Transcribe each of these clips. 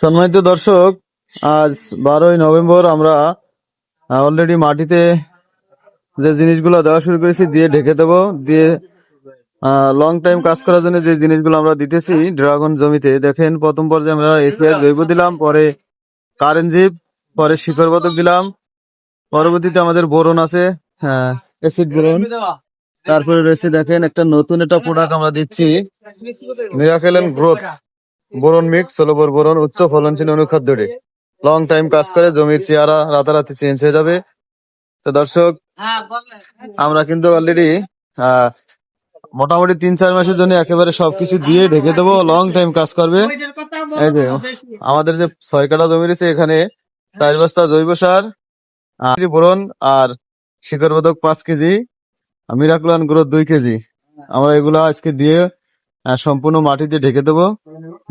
সম্মানিত দর্শক, আজ 12ই নভেম্বর আমরা অলরেডি মাটিতে যে জিনিসগুলো দেওয়া শুরু করেছি দিয়ে ঢেকে দেবো। দিয়ে লং টাইম কাজ করার জন্য যে জিনিসগুলো আমরা দিতেছি ড্রাগন জমিতে, দেখেন প্রথম পর্যায়ে আমরা এসিআই জৈব দিলাম, পরে কারেনজিপ, পরে শিকড় পতক দিলাম, পরবর্তীতে আমাদের বোরন আছে, হ্যাঁ অ্যাসিড বোরন। তারপরে রয়েছে দেখেন একটা নতুন একটা প্রোডাক্ট আমরা দিচ্ছি, miracle and growth boron mix, ষোলবর বোরন, উচ্চ ফলনশীল অনুখাদ্যটি লং টাইম কাজ করে, জমির চেহারা রাতারাতি চেঞ্জ হয়ে যাবে। তো দর্শক, আমরা কিন্তু অলরেডি মোটামুটি 3-4 মাসের জন্য একেবারে সবকিছু দিয়ে ঢেকে দেবো, লং টাইম কাজ করবে। এই যে আমাদের যে 6 কাঠা জমি রয়েছে, এখানে 4 বস্তা জৈব সার, বোরন আর শিকড় বর্ধক 5 KG, miracle and growth 2 KG, আমরা এগুলা আজকে দিয়ে সম্পূর্ণ মাটি দিয়ে ঢেকে দেবো,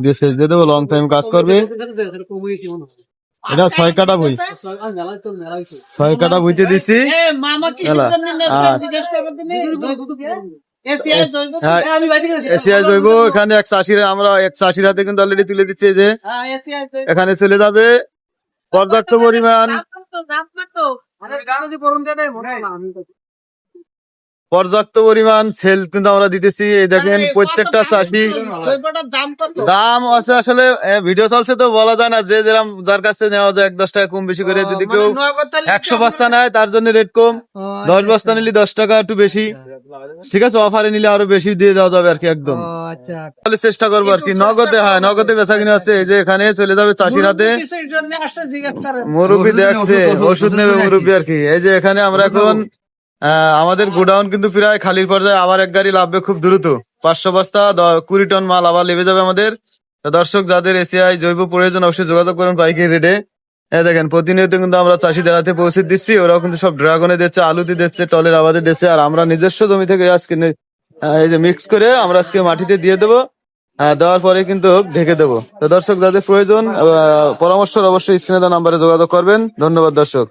দিয়ে সেচ দিয়ে দেবো, লং টাইম কাজ করবে। এটা 6 কাঠা বই, 6 কাঠা বইতে দিছি। এসিআই জৈব এখানে 180, আমরা 180 হাতে কিন্তু অলরেডি তুলে দিচ্ছি। যে এখানে চলে যাবে পর্যাপ্ত পরিমাণ সেল কিন্তু আমরা দিতেছি। এই দেখেন প্রত্যেকটা চাষি দাম আছে, আসলে ভিডিও চলছে তো বলা যায় না, যে যেরকম যার কাছ থেকে নেওয়া যায় 1-10 টাকা কম বেশি করে। যদি কেউ 100 বস্তা নেয় তার জন্য রেট কম, 10 বস্তা নিলে 10 টাকা একটু বেশি, ঠিক আছে। অফারে নিলে আরো বেশি দিয়ে দেওয়া যাবে আর কি, একদম। তাহলে চেষ্টা করবো আর কি, নগদে হয়, নগদে বেচা কিনা হচ্ছে। এই যে এখানে চলে যাবে চাষির হাতে, মুরব্বী দেখছে ওষুধ নেবে মুরব্বী আর কি। এই যে এখানে আমরা এখন আমাদের গোডাউন কিন্তু প্রায় খালির পর্যায়ে, আবার এক গাড়ি লাভবে খুব দ্রুত, 500 বস্তা 20 টন মাল আবার লেবে যাবে আমাদের। দর্শক, যাদের এসিআই জৈব প্রয়োজন অবশ্যই যোগাযোগ করুন পাইকারি রেটে। দেখেন প্রতিনিয়ত কিন্তু আমরা চাষিদের হাতে পৌঁছে দিচ্ছি, ওরাও কিন্তু সব ড্রাগনে দিচ্ছে, আলুতে দিচ্ছে, টলের আবাদে দিচ্ছে, আর আমরা নিজস্ব জমি থেকে আজকে এই যে মিক্স করে আমরা আজকে মাটিতে দিয়ে দেবো। দেওয়ার পরে কিন্তু ঢেকে দেবো। তো দর্শক, যাদের প্রয়োজন পরামর্শ অবশ্যই স্ক্রিনে দেওয়া নাম্বারে যোগাযোগ করবেন। ধন্যবাদ দর্শক।